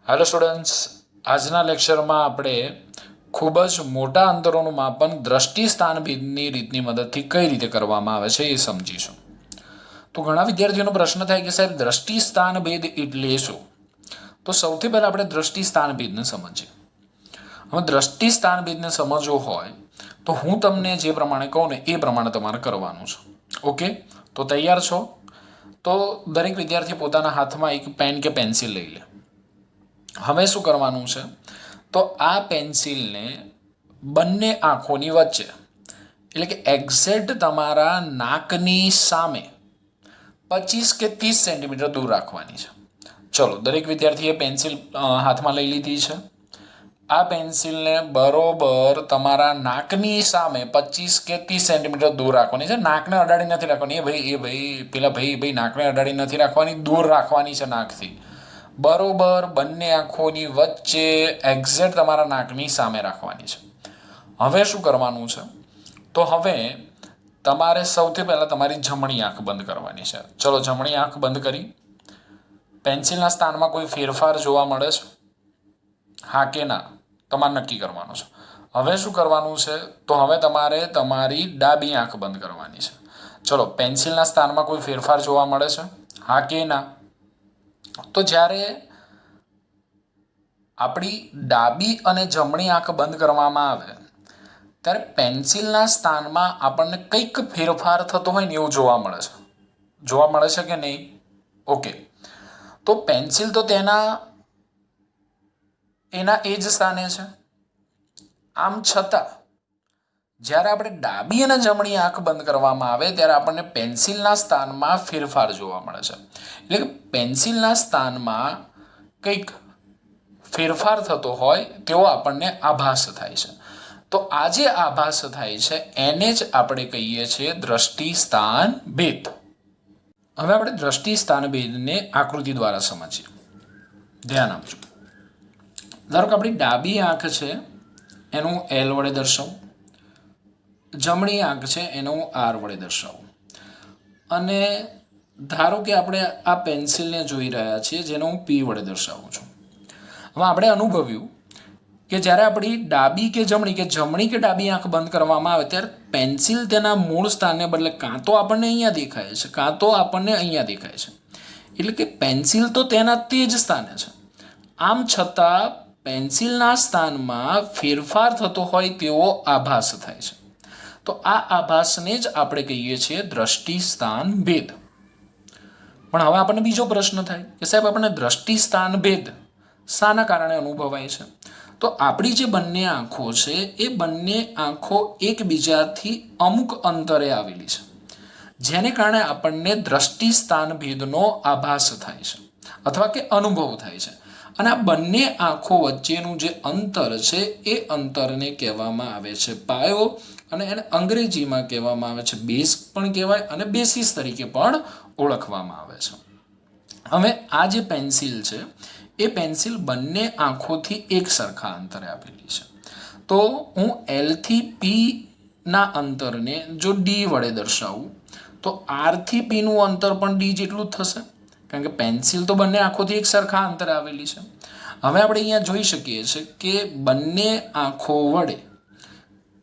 Hello students, આજના લેક્ચરમાં આપણે ખૂબ જ મોટા અંતરોનું માપન દ્રષ્ટિ સ્થાનભેદની રીતની મદદથી કઈ રીતે કરવામાં આવે છે એ સમજીશું. તો ઘણા વિદ્યાર્થીઓનો પ્રશ્ન થાય કે સાહેબ દ્રષ્ટિ સ્થાનભેદ એટલે શું? તો સૌથી પહેલાં આપણે દ્રષ્ટિ સ્થાનભેદને સમજીએ. હવે દ્રષ્ટિ સ્થાનભેદને સમજવો હોય તો હું તમને જે પ્રમાણે કહું ને એ પ્રમાણે તમારે કરવાનું છે. ઓકે, તો તૈયાર છો? તો દરેક વિદ્યાર્થી પોતાના હાથમાં એક પેન કે પેન્સિલ લઈ લે. હવે શું કરવાનું છે? તો આ પેન્સિલને બંને આંખોની વચ્ચે એટલે કે એક્ઝેક્ટ તમારા નાકની સામે 25 કે 30 સેન્ટીમીટર દૂર રાખવાની છે. ચલો, દરેક વિદ્યાર્થીએ પેન્સિલ હાથમાં લઈ લીધી છે. આ પેન્સિલને બરોબર તમારા નાકની સામે 25 કે 30 સેન્ટીમીટર દૂર રાખવાની છે. નાકને અડાડી નથી રાખવાની. ભાઈ નાકને અડાડી નથી રાખવાની, દૂર રાખવાની છે નાકથી. બરોબર બંને આંખોની વચ્ચે એક્ઝેક્ટ તમારા નાકની સામે રાખવાની છે. હવે શું કરવાનું છે? તો હવે તમારે સૌથી પહેલાં તમારી જમણી આંખ બંધ કરવાની છે. ચલો, જમણી આંખ બંધ કરી. પેન્સિલના સ્થાનમાં કોઈ ફેરફાર જોવા મળે છે? હા કે ના તમારે નક્કી કરવાનું છે. હવે શું કરવાનું છે? તો હવે તમારે તમારી ડાબી આંખ બંધ કરવાની છે. ચલો, પેન્સિલના સ્થાનમાં કોઈ ફેરફાર જોવા મળે છે? હા કે ના? તો જ્યારે આપણી ડાબી અને જમણી આંખ બંધ કરવામાં આવે ત્યારે પેન્સિલના સ્થાનમાં આપણને કંઈક ફેરફાર થતો હોય ને એવું જોવા મળે છે. જોવા મળે છે કે નહીં? ઓકે, તો પેન્સિલ તો એના એ જ સ્થાને છે. આમ છતાં જ્યારે આપણે ડાબી અને જમણી આંખ બંધ કરવામાં આવે ત્યારે આપણને પેન્સિલના સ્થાનમાં ફેરફાર જોવા મળે છે. એટલે કે પેન્સિલના સ્થાનમાં કંઈક ફેરફાર થતો હોય તેવો આપણને આભાસ થાય છે. તો આ જે આભાસ થાય છે એને જ આપણે કહીએ છીએ દ્રષ્ટિ સ્થાન ભેદ. હવે આપણે દ્રષ્ટિ સ્થાન ભેદને આકૃતિ દ્વારા સમજીએ. ધ્યાન આપજો. ધારો કે આપણી ડાબી આંખ છે એનું એલ વડે દર્શાવું, જમણી આંખ છે એને હું આર વડે દર્શાવું, અને ધારો કે આપણે આ પેન્સિલને જોઈ રહ્યા છીએ જેને હું પી વડે દર્શાવું છું. હવે આપણે અનુભવ્યું કે જ્યારે આપણી ડાબી કે જમણી કે ડાબી આંખ બંધ કરવામાં આવે ત્યારે પેન્સિલ તેના મૂળ સ્થાનને બદલે કાં તો આપણને અહીંયા દેખાય છે કાં તો આપણને અહીંયા દેખાય છે. એટલે કે પેન્સિલ તો તેના તે જ સ્થાને છે. આમ છતાં પેન્સિલના સ્થાનમાં ફેરફાર થતો હોય તેવો આભાસ થાય છે. તો આ આભાસને જ આપણે કહીએ છીએ દ્રષ્ટિ સ્થાન ભેદ. પણ હવે આપણને બીજો પ્રશ્ન થાય કે સાહેબ આપણને દ્રષ્ટિ સ્થાન ભેદ શાના કારણે અનુભવાય છે? તો આપણી જે બંને આંખો છે એ બંને આંખો એકબીજાથી અમુક અંતરે આવેલી છે, જેને કારણે આપણને દ્રષ્ટિ સ્થાન ભેદનો આભાસ થાય છે અથવા કે અનુભવ થાય છે. અને આ બંને આંખો વચ્ચેનું જે અંતર છે એ અંતરને કહેવામાં આવે છે પાયો, અને એને અંગ્રેજીમાં કહેવામાં આવે છે બેઝ પણ કહેવાય અને બેસિસ તરીકે પણ ઓળખવામાં આવે છે. હવે આ જે પેન્સિલ છે એ પેન્સિલ બંને આંખોથી એક સરખા અંતરે આપેલી છે. તો હું એલથી પીના અંતરને જો ડી વડે દર્શાવું તો આરથી પીનું અંતર પણ ડી જેટલું જ થશે, કારણ કે પેન્સિલ તો બંને આંખોથી એક સરખા અંતરે આવેલી છે. હવે આપણે અહીંયા જોઈ શકીએ છીએ કે બંને આંખો વડે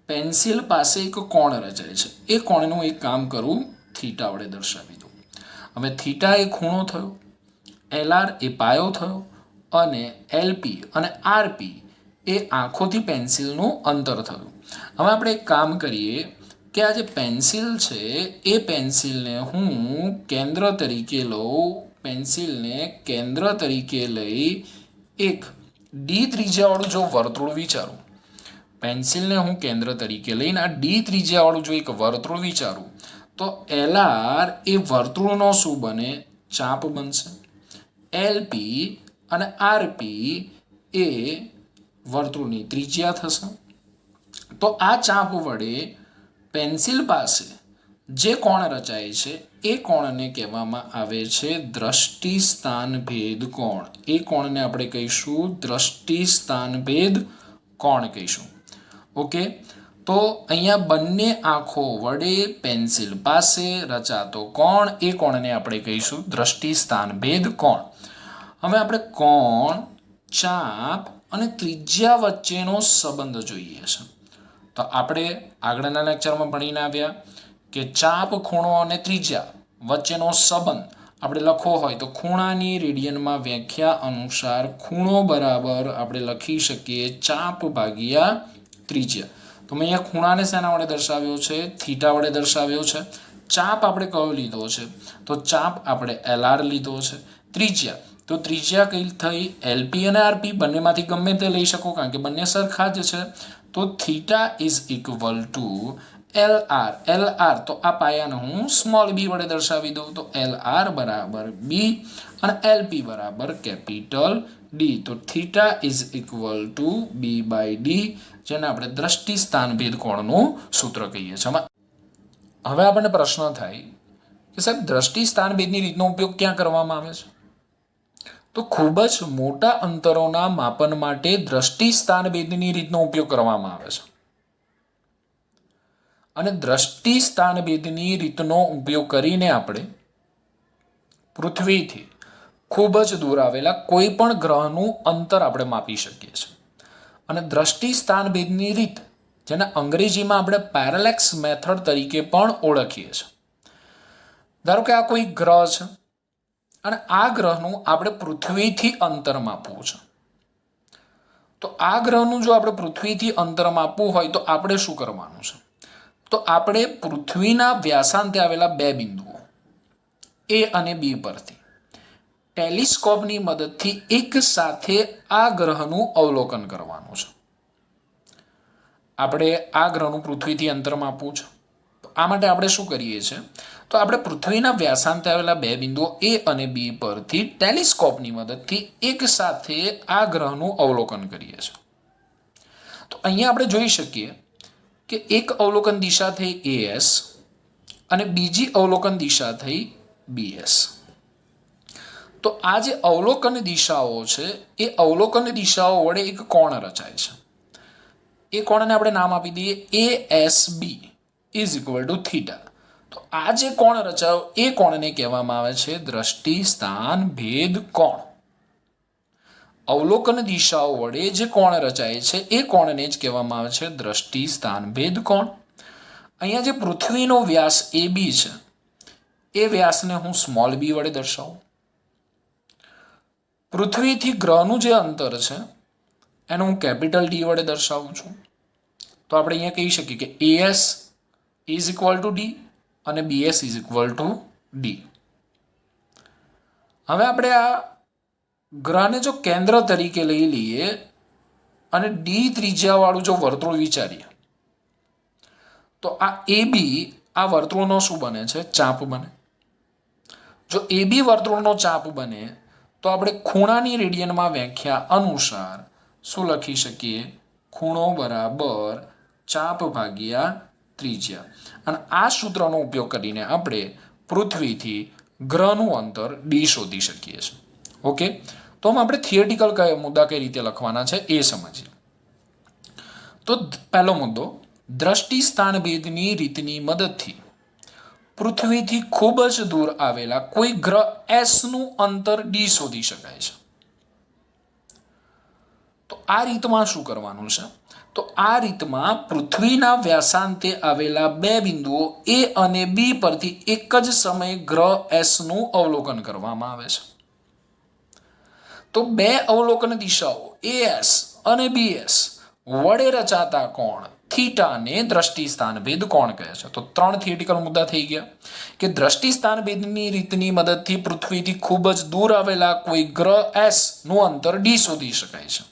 પેન્સિલ પાસે એક કોણ રચાય છે. એ કોણનું એક કામ કરું, થીટા વડે દર્શાવી દઉં. હવે થીટા એ ખૂણો થયો, એલઆર એ પાયો થયો, અને એલપી અને આરપી એ આંખોથી પેન્સિલનું અંતર થયું. હવે આપણે એક કામ કરીએ કે આ જે પેન્સિલ છે એ પેન્સિલને હું કેન્દ્ર તરીકે લઉં. પેન્સિલને કેન્દ્ર તરીકે લઈ એક ડી ત્રિજ્યાવાળું જો વર્તુળ વિચારું, પેન્સિલને હું કેન્દ્ર તરીકે લઈને આ ડી ત્રિજ્યાવાળું જો એક વર્તુળ વિચારું તો એલઆર એ વર્તુળનો શું બને? ચાપ બનશે. એલપી અને આરપી એ વર્તુળની ત્રિજ્યા થશે. તો આ ચાપ વડે પેન્સિલ પાસે જે કોણ રચાય છે એ કોણને કહેવામાં આવે છે દ્રષ્ટિ સ્થાન ભેદ કોણ. એ કોણને આપણે કહીશું દ્રષ્ટિ સ્થાન ભેદ કોણ કહીશું. ઓકે, તો અહીંયા બંને આંખો વડે પેન્સિલ પાસે રચાતો કોણ, એ કોણને આપણે કહીશું દ્રષ્ટિ સ્થાન ભેદ કોણ. હવે આપણે કોણ ચાપ અને ત્રિજ્યા વચ્ચેનો સંબંધ જોઈએ છે. તો આપણે આગળના લેક્ચરમાં ભણીને આવ્યા કે ચાપ, ખૂણો અને ત્રિજ્યા વચ્ચેનો સંબંધ આપણે લખવો હોય તો ખૂણાની રેડિયનમાં વ્યાખ્યા અનુસાર ખૂણો બરાબર આપણે લખી શકીએ ચાપ ભાગ્યા ત્રિજ્યા. તો મેં અહીંયા ખૂણાને શેના વડે દર્શાવ્યો છે? થીટા વડે દર્શાવ્યો છે. ચાપ આપણે કયો લીધો છે? તો ચાપ આપણે LR લીધો છે. ત્રિજ્યા, તો ત્રિજ્યા કઈ થઈ? LP અને RP, બંનેમાંથી ગમે તે લઈ શકો કારણ કે બંને સરખા જ છે. તો theta is equal two LR. LR તો આ પાયાને હું સ્મોલ b વડે દર્શાવી દઉં. તો LR બરાબર b અને LP બરાબર કેપિટલ D. તો theta is equal two b/d, જેને આપણે દ્રષ્ટિ સ્થાનભેદ કોણનું સૂત્ર કહીએ છીએ. હવે આપણને પ્રશ્ન થાય કે સાહેબ દ્રષ્ટિ સ્થાનભેદની રીતનો ઉપયોગ ક્યાં કરવામાં આવે છે? તો ખૂબ જ મોટા અંતરોના માપન માટે દ્રષ્ટિ સ્થાનભેદની રીતનો ઉપયોગ કરવામાં આવે છે. અને દ્રષ્ટિ સ્થાનભેદની રીતનો ઉપયોગ કરીને આપણે પૃથ્વીથી ખૂબ જ દૂર આવેલા કોઈ પણ ગ્રહનું અંતર આપણે માપી શકીએ છીએ. અને દ્રષ્ટિ સ્થાનભેદની રીત, જેને અંગ્રેજીમાં આપણે પેરેલેક્સ મેથડ તરીકે પણ ઓળખીએ છીએ. ધારો કે આ કોઈ ગ્રહ છે અને આ ગ્રહનું આપણે પૃથ્વીથી અંતર માપવું છે. તો આ ગ્રહનું જો આપણે પૃથ્વીથી અંતર માપવું હોય તો આપણે શું કરવાનું છે? તો આપણે પૃથ્વીના વ્યાસાંતે આવેલા બે બિંદુઓ A અને B પરથી ટેલિસ્કોપની મદદથી એક સાથે આ ગ્રહનું અવલોકન કરવાનું છે. આપણે આ ગ્રહનું પૃથ્વીથી અંતર માપવું છે. તો આ માટે આપણે શું કરીએ છીએ? તો આપણે પૃથ્વીના વ્યાસાંતે આવેલા બે બિંદુઓ A અને B પરથી ટેલિસ્કોપની મદદથી એક સાથે આ ગ્રહનું અવલોકન કરીએ છીએ. તો અહીંયા આપણે જોઈ શકીએ કે એક અવલોકન દિશા થઈ AS અને બીજી અવલોકન દિશા થઈ BS. તો આ જે અવલોકન દિશાઓ છે એ અવલોકન દિશાઓ વડે એક કોણ રચાય છે. એ કોણને આપણે નામ આપી દઈએ ASB is equal two theta. તો આ જે કોણ રચાયો એ કોણને કહેવામાં આવે છે દ્રષ્ટિ સ્થાન ભેદ કોણ. અવલોકન દિશાઓ વડે જે કોણ રચાય છે એ કોણને જ કહેવામાં આવે છે દ્રષ્ટિ સ્થાન ભેદ કોણ. અહીંયા જે પૃથ્વીનો વ્યાસ AB છે એ વ્યાસને હું સ્મોલ b વડે દર્શાવું. પૃથ્વીથી ગ્રહનું જે અંતર છે એને હું કેપિટલ D વડે દર્શાવું છું. તો આપણે અહીંયા કહી શકીએ કે AS is equal two D અને BS is equal two D. હવે આપણે આ ગ્રહને જો કેન્દ્ર તરીકે લઈ લઈએ અને D ત્રિજ્યાવાળું જો વર્તુળ વિચારીએ તો આ AB આ વર્તુળનો શું બને છે? ચાપ બને. જો AB વર્તુળનો ચાપ બને તો આપણે ખૂણાની રેડિયનમાં વ્યાખ્યા અનુસાર શું લખી શકીએ? ખૂણો બરાબર ચાપ ભાગ્યા ત્રિજ્યા. અને આ સૂત્રનો ઉપયોગ કરીને આપણે પૃથ્વીથી ગ્રહનું અંતર D શોધી શકીએ છીએ. ઓકે, તો આપણે થિયરિટિકલ મુદ્દા કઈ રીતે લખવાના છે એ સમજીએ. તો પહેલો મુદ્દો, દ્રષ્ટિ સ્થાન ભેદની રીતની મદદથી પૃથ્વીથી ખૂબ જ દૂર આવેલા કોઈ ગ્રહ S નું અંતર D શોધી શકાય છે. તો આ રીતમાં શું કરવાનું છે? તો આ રીતમાં પૃથ્વીના વ્યાસાંતે આવેલા બે બિંદુઓ A અને B પરથી એક જ સમયે ગ્રહ S નું અવલોકન કરવામાં આવે છે. તો બે અવલોકન દિશાઓ AS અને BS વડે રચાતા કોણ થીટાને દ્રષ્ટિ સ્થાન ભેદ કોણ કહે છે. તો ત્રણ થિયરિટિકલ મુદ્દા થઈ ગયા કે દ્રષ્ટિ સ્થાન ભેદની રીતની મદદથી પૃથ્વીથી ખૂબ જ દૂર આવેલા કોઈ ગ્રહ S નું અંતર D શોધી શકાય છે.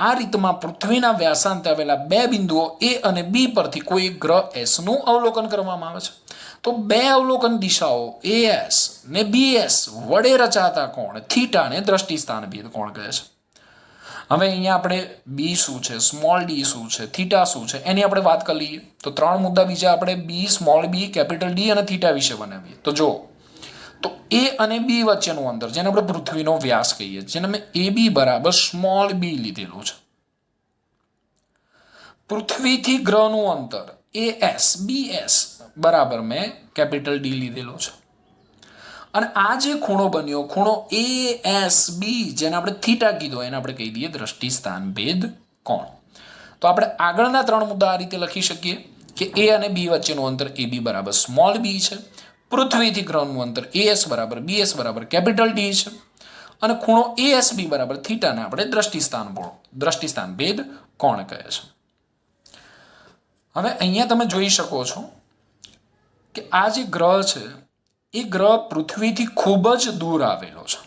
આ રીતમાં પૃથ્વીના વ્યાસાંતે આવેલા બે બિંદુઓ A અને B પરથી કોઈ ગ્રહ S નું અવલોકન કરવામાં આવે છે. તો બે અવલોકન દિશાઓ AS ને BS વડે રચાતા કોણ થીટાને દ્રષ્ટિ સ્થાન ભેદ કોણ કહે છે. હવે અહીંયા આપણે B શું છે, સ્મોલ d શું છે, થીટા શું છે એની આપણે વાત કરી લઈએ. તો ત્રણ મુદ્દા બીજા આપણે B, small b, capital D અને થીટા વિશે બનાવીએ. તો જો તો A અને B વચ્ચેનું અંતર જેને આપણે પૃથ્વીનો વ્યાસ કહીએ, જેને મેં AB બરાબર સ્મોલ b લીધેલું છે. પૃથ્વીથી ગ્રહનું અંતર AS BS બરાબર મેં કેપિટલ D લીધેલું છે. અને આ જે ખૂણો બન્યો, ખૂણો ASB, જેને આપણે થીટા કીધો, એને આપણે કહી દઈએ દ્રષ્ટિ સ્થાન ભેદ કોણ. તો આપણે આગળના 3 મુદ્દા આ રીતે લખી શકીએ કે A અને B વચ્ચેનું અંતર AB બરાબર સ્મોલ b છે, પૃથ્વીથી ગ્રહનું અંતર AS બરાબર BS બરાબર કેપિટલ D છે, અને ખૂણો ASB બરાબર થીટાને આપણે દ્રષ્ટિ સ્થાન ભેદ કોણ કહે છે. હવે અહીંયા તમે જોઈ શકો છો કે આ જે ગ્રહ છે એ ગ્રહ પૃથ્વીથી ખૂબ જ દૂર આવેલો છે.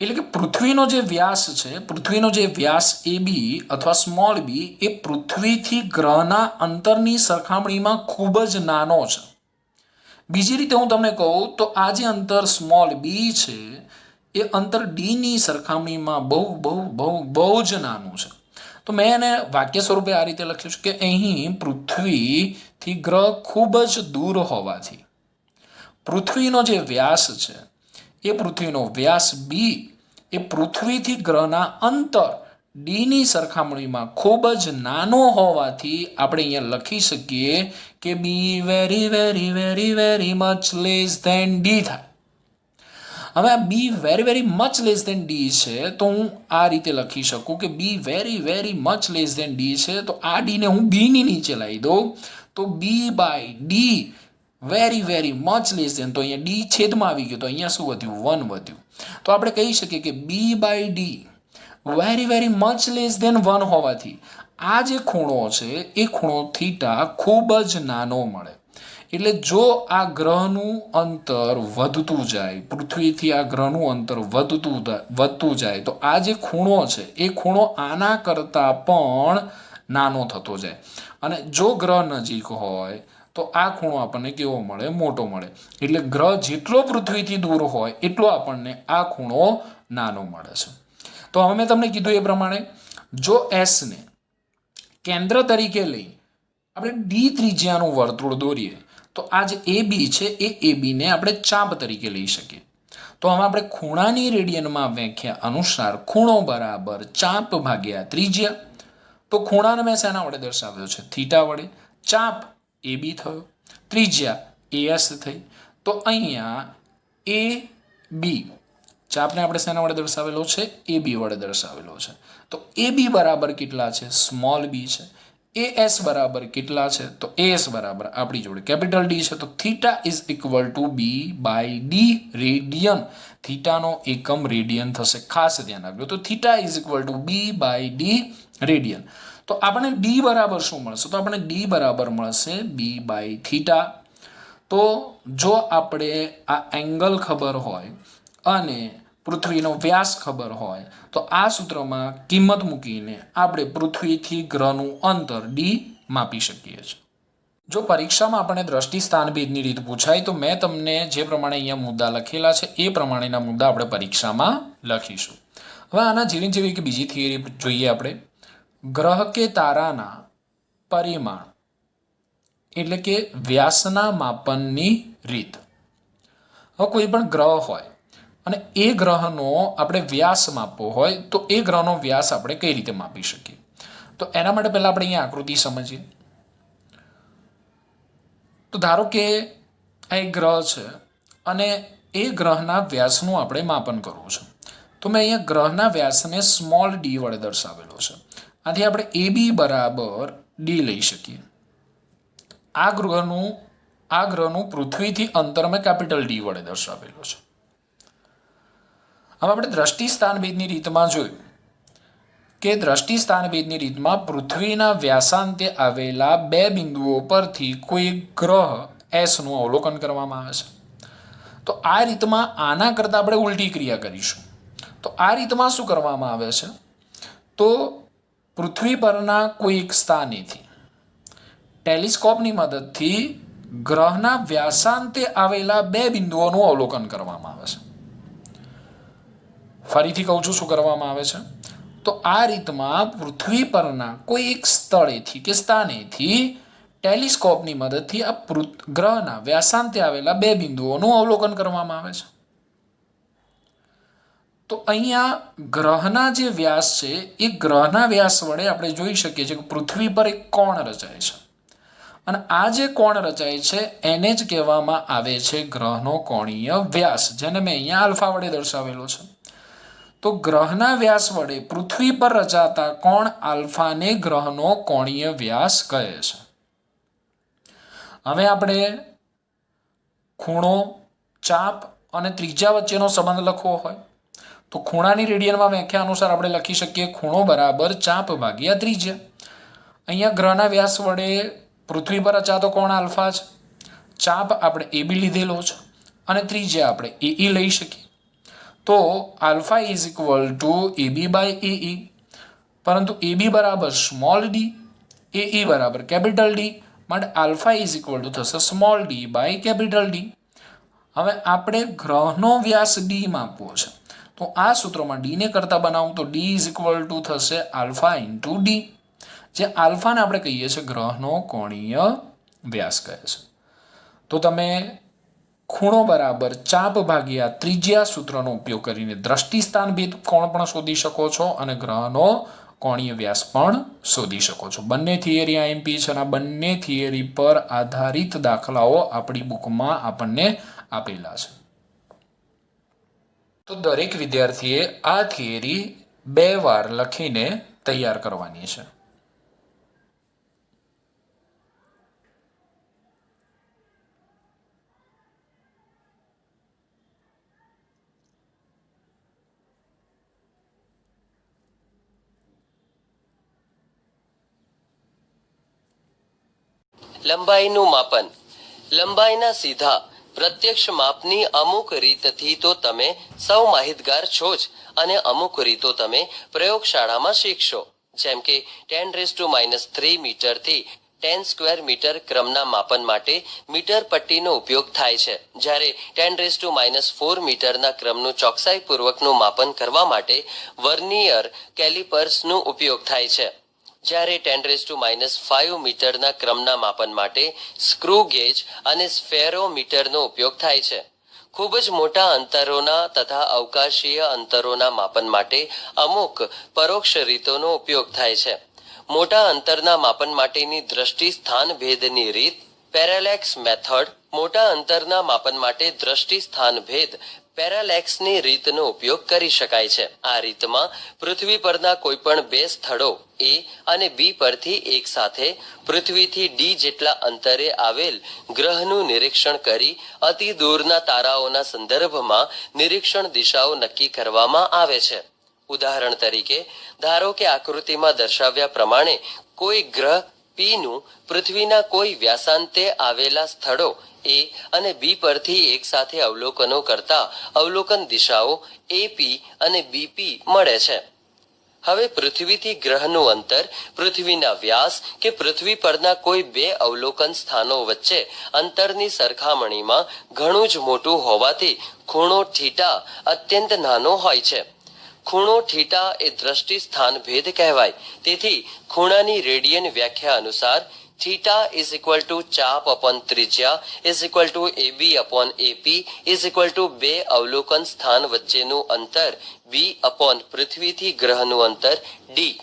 એટલે કે પૃથ્વીનો જે વ્યાસ છે, પૃથ્વીનો જે વ્યાસ AB અથવા સ્મોલ b એ પૃથ્વીથી ગ્રહના અંતરની સરખામણીમાં ખૂબ જ નાનો છે. બીજી રીતે હું તમને કહું તો આ જે અંતર સ્મોલ b છે એ અંતર d ની સરખામણીમાં બહુ જ નાનું છે. તો મેં એને વાક્ય સ્વરૂપે આ રીતે લખ્યું છે કે અહીં પૃથ્વીથી ગ્રહ ખૂબ જ દૂર હોવાથી પૃથ્વીનો જે વ્યાસ છે એ પૃથ્વીનો વ્યાસ b એ પૃથ્વીથી ગ્રહના અંતર d ની સરખામણીમાં ખૂબ જ નાનો હોવાથી આપણે અહીંયા લખી શકીએ કે b very very very very much less than d થાય. હવે આ b very very much less than d છે તો હું આ રીતે લખી શકું કે b very very much less than d છે, તો આ d ને હું b ની નીચે લાવી દઉં તો b by d very very much less than, તો અહીંયા d છેદમાં આવી ગયો તો અહીંયા શું વધ્યું? 1 વધ્યું. તો આપણે કહી શકીએ કે b by d very very much less than 1 હોવાથી આ જે ખૂણો છે એ ખૂણો થીટા ખૂબ જ નાનો મળે. એટલે જો આ ગ્રહનું અંતર વધતું જાય, પૃથ્વીથી આ ગ્રહનું અંતર વધતું જાય તો આ જે ખૂણો છે એ ખૂણો આના કરતાં પણ નાનો થતો જાય. અને જો ગ્રહ નજીક હોય તો આ ખૂણો આપણને કેવો મળે? મોટો મળે. એટલે ગ્રહ જેટલો પૃથ્વીથી દૂર હોય એટલો આપણને આ ખૂણો નાનો મળે છે. તો હવે મેં તમને કીધું એ પ્રમાણે જો S ને કેન્દ્ર તરીકે લઈ આપણે d ત્રિજ્યાનું વર્તુળ દોરીએ તો આ જે AB છે એ AB ને આપણે ચાપ તરીકે લઈ શકીએ. તો હવે આપણે ખૂણાની રેડિયનમાં વ્યાખ્યા અનુસાર ખૂણો બરાબર ચાપ ભાગ્યા ત્રિજ્યા. તો ખૂણાને મેં શેના વડે દર્શાવ્યો છે? થીટા વડે. ચાપ AB થયો, ત્રિજ્યા AS થઈ. તો અહીંયા AB ચાપને આપણે શેના વડે દર્શાવેલો છે? AB વડે દર્શાવેલો છે. તો AB બરાબર કેટલા છે? સ્મોલ b છે. AS બરાબર કેટલા છે? તો AS બરાબર આપણી જોડે કેપિટલ D છે. તો theta is equal to B by D radian. થીટાનો એકમ રેડિયન થશે, ખાસ ધ્યાન રાખજો. તો theta is equal to B by D radian. તો આપણે D બરાબર શું મળશે? તો આપણે D બરાબર મળશે B બાય થીટા. તો જો આપણે આ એંગલ ખબર હોય અને પૃથ્વીનો વ્યાસ ખબર હોય તો આ સૂત્રમાં કિંમત મૂકીને આપણે પૃથ્વીથી ગ્રહનું અંતર d માપી શકીએ છીએ. જો પરીક્ષામાં આપણે દ્રષ્ટિ સ્થાનભેદની રીત પૂછાય તો મેં તમને જે પ્રમાણે અહીંયા મુદ્દા લખેલા છે એ પ્રમાણેના મુદ્દા આપણે પરીક્ષામાં લખીશું. હવે આના જેવી કે બીજી થિયરી જોઈએ આપણે. ગ્રહ કે તારાના પરિમાણ એટલે કે વ્યાસના માપનની રીત. હવે કોઈ પણ ગ્રહ હોય અને એ ગ્રહનો આપણે વ્યાસ માપવો હોય તો એ ગ્રહનો વ્યાસ આપણે કઈ રીતે માપી શકીએ? તો એના માટે પહેલા આપણે અહીંયા આકૃતિ સમજીએ. તો ધારો કે આ એક ગ્રહ છે અને એ ગ્રહના વ્યાસનું આપણે માપન કરવું છે. તો મેં અહીંયા ગ્રહના વ્યાસને સ્મોલ d વડે દર્શાવેલો છે. આથી આપણે AB બરાબર d લઈ શકીએ. આ ગ્રહનું પૃથ્વીથી અંતર મેં કેપિટલ D વડે દર્શાવેલો છે. હવે આપણે દ્રષ્ટિ સ્થાનભેદની રીતમાં જોયું કે દ્રષ્ટિ સ્થાનભેદની રીતમાં પૃથ્વીના વ્યાસાંતે આવેલા 2 બિંદુઓ પરથી કોઈ ગ્રહ S નું અવલોકન કરવામાં આવે છે. તો આ રીતમાં આના કરતાં આપણે ઉલટી ક્રિયા કરીશું. તો આ રીતમાં શું કરવામાં આવે છે? તો પૃથ્વી પરના કોઈ એક સ્થાનેથી ટેલિસ્કોપની મદદથી ગ્રહના વ્યાસાંતે આવેલા 2 બિંદુઓનું અવલોકન કરવામાં આવે છે. ફરીથી કહું છું શું કરવામાં આવે છે? તો આ રીતમાં પૃથ્વી પરના કોઈ એક સ્થળેથી કે સ્થાનેથી ટેલિસ્કોપની મદદથી આ ગ્રહના વ્યાસાંતે આવેલા 2 બિંદુઓનું અવલોકન કરવામાં આવે છે. તો અહીંયા ગ્રહના જે વ્યાસ છે એ ગ્રહના વ્યાસ વડે આપણે જોઈ શકીએ છીએ કે પૃથ્વી પર એક કોણ રચાય છે અને આ જે કોણ રચાય છે એને જ કહેવામાં આવે છે ગ્રહનો કોણીય વ્યાસ, જેને મેં અહીંયા આલ્ફા વડે દર્શાવેલો છે. તો ગ્રહના વ્યાસ વડે પૃથ્વી પર રચાતા કોણ આલ્ફાને ગ્રહનો કોણીય વ્યાસ કહે છે. હવે આપણે ખૂણો, ચાપ અને ત્રિજ્યા વચ્ચેનો સંબંધ લખવો હોય તો ખૂણાની રેડિયનમાં વ્યાખ્યા અનુસાર આપણે લખી શકીએ ખૂણો બરાબર ચાપ ભાગ્યા ત્રિજ્યા. અહીંયા ગ્રહના વ્યાસ વડે પૃથ્વી પર રચાતો કોણ આલ્ફા છે, ચાપ આપણે એબી લીધેલો છે અને ત્રિજ્યા આપણે એઈ લઈ શકીએ. તો alpha is equal to AB by A, પરંતુ એબી બરાબર સ્મોલ ડી, એઈ બરાબર કેપિટલ ડી, માટે આલ્ફા ઇઝ ઇક્વલ ટુ થશે small d by capital D. હવે આપણે ગ્રહનો વ્યાસ ડી માપવો છે તો આ સૂત્રમાં ડીને કરતા બનાવું તો ડી ઇઝ ઇક્વલ ટુ થશે આલ્ફા ઇન્ટુ ડી, જે આલ્ફાને આપણે કહીએ છીએ ગ્રહનો કોણીય વ્યાસ કહે છે. તો તમે ખૂણો બરાબર ચાપ ભાગ્યા ત્રિજ્યા સૂત્રનો ઉપયોગ કરીને દ્રષ્ટિસ્થાન ભેદ કોણ પણ શોધી શકો છો અને ગ્રહનો કોણીય વ્યાસ પણ શોધી શકો છો. બંને થિયરી આઈએમપી છે અને બંને થિયરી પર આધારિત દાખલાઓ આપણી બુકમાં આપણને આપેલા છે. તો દરેક વિદ્યાર્થીએ આ થિયરી 2 વાર લખીને તૈયાર કરવાની છે. લંબાઈનું માપન. લંબાઈના સીધા પ્રત્યક્ષ માપની અમુક રીતથી તો તમે સૌ માહિતગાર છો જ, અને અમુક રીતો તમે પ્રયોગશાળામાં શીખશો. જેમ કે 10⁻³ મીટરથી 10 સ્ક્વેર મીટર ક્રમના માપન માટે મીટર પટ્ટીનો ઉપયોગ થાય છે, જ્યારે 10⁻⁴ મીટરના ક્રમનું ચોકસાઈપૂર્વકનું માપન કરવા માટે વર્નિયર કેલિપર્સનો ઉપયોગ થાય છે. જ્યારે 10⁻⁵ મીટરના ક્રમના માપન માટે સ્ક્રૂ ગેજ અને સ્ફેરોમીટરનો ઉપયોગ થાય છે. ખૂબ જ મોટા અંતરોના તથા અવકાશીય અંતરોના માપન માટે અમુક પરોક્ષ રીતોનો ઉપયોગ થાય છે. મોટા અંતરના માપન માટેની દ્રષ્ટિ સ્થાન ભેદની રીત પેરાલેક્સ મેથડ. મોટા અંતરના માપન માટે દ્રષ્ટિ સ્થાન ભેદ પેરાલેક્સની રીતનો ઉપયોગ કરી શકાય છે. આ રીતમાં પૃથ્વી પરના કોઈ પણ 2 સ્થળો એ અને બી પરથી એક સાથે પૃથ્વીથી ડી જેટલા અંતરે આવેલ ગ્રહનું નિરીક્ષણ કરી અતિ દૂરના તારાઓના સંદર્ભમાં નિરીક્ષણ દિશાઓ નક્કી કરવામાં આવે છે. ઉદાહરણ તરીકે ધારો કે આકૃતિમાં દર્શાવ્યા પ્રમાણે કોઈ ગ્રહ પી નું પૃથ્વીના કોઈ વ્યાસાંતે આવેલા સ્થળો એ અને બી પરથી એક સાથે અવલોકનો કરતા અવલોકન દિશાઓ એપી અને બીપી મળે છે. હવે પૃથ્વીથી ગ્રહનું અંતર પૃથ્વીના વ્યાસ કે પૃથ્વી પરના કોઈ 2 અવલોકન સ્થાનો વચ્ચે અંતરની સરખામણીમાં ઘણું જ મોટું હોવાથી ખૂણો થીટા અત્યંત નાનો હોય છે. ખૂણો થીટા એ દ્રષ્ટિ સ્થાન ભેદ કહેવાય. તેથી ખૂણાની રેડિયન વ્યાખ્યા અનુસાર થીટા ઇઝ ઇક્વલ ટુ ચાપ અપોન ત્રિજ્યા is equal to AB upon AP is equal to 2 અવલોકન સ્થાન વચ્ચેનું અંતર બી અપોન પૃથ્વીથી ગ્રહનું અંતર ડી.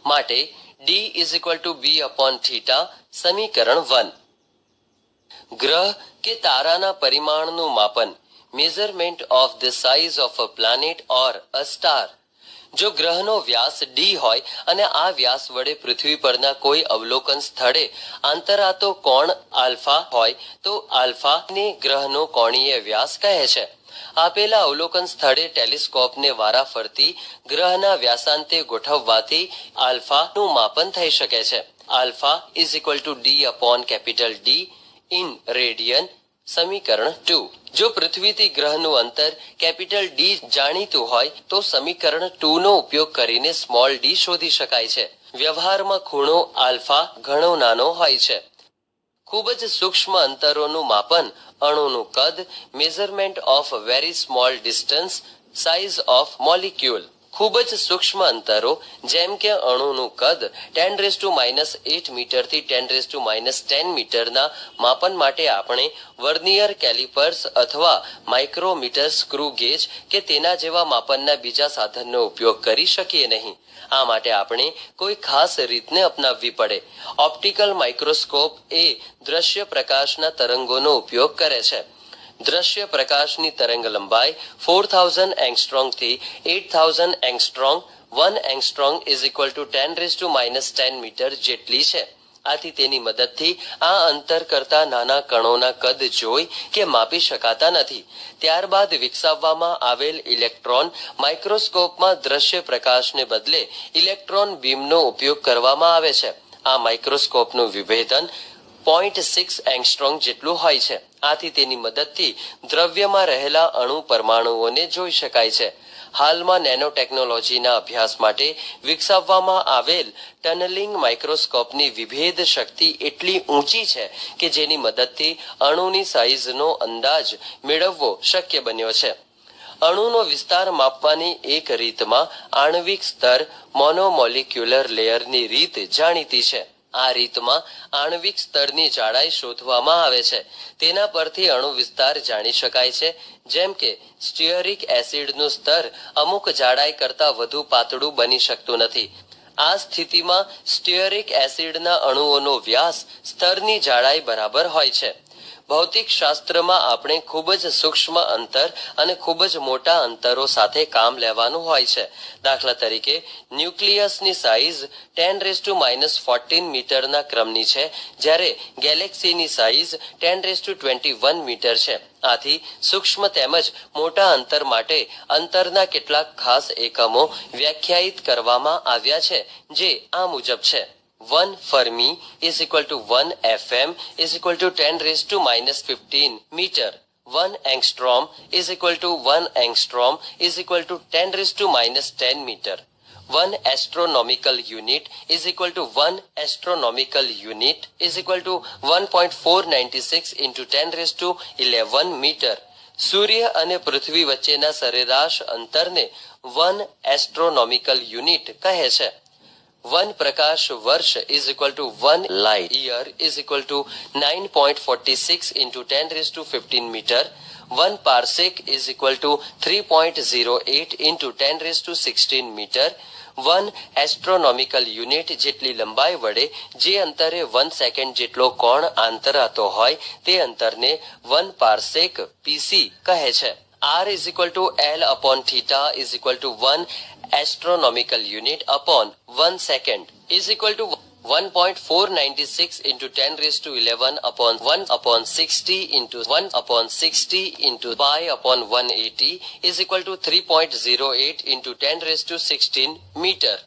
માટે D is equal to B upon theta. સમીકરણ 1. ગ્રહ કે તારાના પરિમાણનું માપન. Measurement of the size of a planet or a star. જો ગ્રહનો વ્યાસ ડી હોય અને આ વ્યાસ વડે પૃથ્વી પરના કોઈ અવલોકન સ્થળે આંતરાતો કોણ આલ્ફા હોય તો આલ્ફાને ગ્રહનો કોણીય વ્યાસ કહે છે. આપેલા અવલોકન સ્થળે ટેલિસ્કોપને વારાફરતી ગ્રહના વ્યાસાંતે ગોઠવવાથી આલ્ફાનું માપન થઈ શકે છે. Alpha is equal two D upon capital D in radian. સમીકરણ 2. જો પૃથ્વીથી ગ્રહનું અંતર કેપિટલ ડી જાણીતું હોય તો સમીકરણ 2 નો ઉપયોગ કરીને સ્મોલ ડી શોધી શકાય છે. વ્યવહારમાં ખૂણો આલ્ફા ઘણો નાનો હોય છે. ખૂબ જ સૂક્ષ્મ અંતરોનું માપન, અણુનું કદ, measurement of very small distance, size of molecule. ખૂબ જ સૂક્ષ્મ અંતરો જેમ કે અણુનું કદ 10⁻8 મીટરથી 10⁻10 મીટરના માપન માટે આપણે વર્નિયર કેલિપર્સ અથવા માઇક્રોમીટર સ્ક્રૂ ગેજ કે તેના જેવા માપનના બીજા સાધનનો ઉપયોગ કરી શકીએ નહીં. આ માટે આપણે કોઈ ખાસ રીતને અપનાવવી પડે. ઓપ્ટિકલ માઇક્રોસ્કોપ એ દ્રશ્ય પ્રકાશના તરંગોનો ઉપયોગ કરે છે. દ્રશ્ય પ્રકાશની તરંગ લંબાઈ 4000 એંગસ્ટ્રોંગ થી 8000 એંગસ્ટ્રોંગ 1 એંગસ્ટ્રોંગ ઇઝ ઇક્વલ ટુ 10⁻10 મીટર જેટલી છે. આથી તેની મદદથી આ અંતર કરતા નાના કણોના કદ જોઈ કે માપી શકાતા નથી. ત્યારબાદ વિકસાવવામાં આવેલ ઇલેક્ટ્રોન માઇક્રોસ્કોપમાં દ્રશ્ય પ્રકાશને બદલે ઇલેક્ટ્રોન બીમનો ઉપયોગ કરવામાં આવે છે. આ માઇક્રોસ્કોપનું વિભેદન 0.6 એંગસ્ટ્રોંગ જેટલું હોય છે. આથી તેની મદદથી દ્રવ્યમાં રહેલા અણુ પરમાણુઓને જોઈ શકાય છે. હાલમાં નેનો ટેકનોલોજીના અભ્યાસ માટે વિકસાવવામાં આવેલ ટનલિંગ માઇક્રોસ્કોપની વિભેદ શક્તિ એટલી ઊંચી છે કે જેની મદદથી અણુની સાઈઝનો અંદાજ મેળવવો શક્ય બન્યો છે. અણુનો વિસ્તાર માપવાની એક રીતમાં આણ્વિક સ્તર મોનોમોલિક્યુલર લેયરની રીત જાણીતી છે. આ રીતમાં આણ્વિક સ્તરની જાડાઈ શોધવામાં આવે છે. તેના પરથી અણુ વિસ્તાર જાણી શકાય છે. જેમ કે સ્ટીયરિક એસિડનું સ્તર અમુક જાડાઈ કરતાં વધુ પાતળું બની શકતું નથી. આ સ્થિતિમાં સ્ટીયરિક એસિડના અણુઓનો વ્યાસ સ્તરની જાડાઈ બરાબર હોય છે. ભૌતિક શાસ્ત્રમાં આપણે ખૂબ જ સૂક્ષ્મ અંતર અને ખૂબ જ મોટા અંતરો સાથે કામ લેવાનું હોય છે. દાખલા તરીકે ન્યુક્લિયસની સાઈઝ 10⁻14 મીટરના ક્રમની છે, જ્યારે ગેલેક્સીની સાઈઝ 10⁻21 મીટર છે. આથી સૂક્ષ્મ તેમજ મોટા અંતર માટે અંતરના કેટલાક ખાસ એકમો વ્યાખ્યાયિત કરવામાં આવ્યા છે, જે આ મુજબ છે. 1 fermi is equal to 1 fm is equal to 10⁻15 meter. 1 angstrom is equal to 1 angstrom is equal to 10⁻10 meter. 1 astronomical unit is equal to 1 astronomical unit is equal to 1.496 into 10⁻11 meter. સૂર્ય અને પૃથ્વી વચ્ચેના સરેરાશ અંતરને 1 astronomical unit કહે છે. 1 પ્રકાશ વર્ષ is equal to 1 light year is equal to 9.46 into 10⁻15 meter. 1 parsec is equal to 3.08 into 10⁻16 meter. 1 astronomical unit જેટલી લંબાઈ વડે જે અંતરે 1 સેકન્ડ જેટલો કોણ આંતરાતો હોય તે અંતરને 1 પાર્સેક પીસી કહે છે. R is equal to L upon theta is equal to 1 astronomical unit upon 1 second is equal to 1.496 into 10⁻11 upon 1 upon 60 into 1 upon 60 into pi upon 180 is equal to 3.08 into 10⁻16 meter.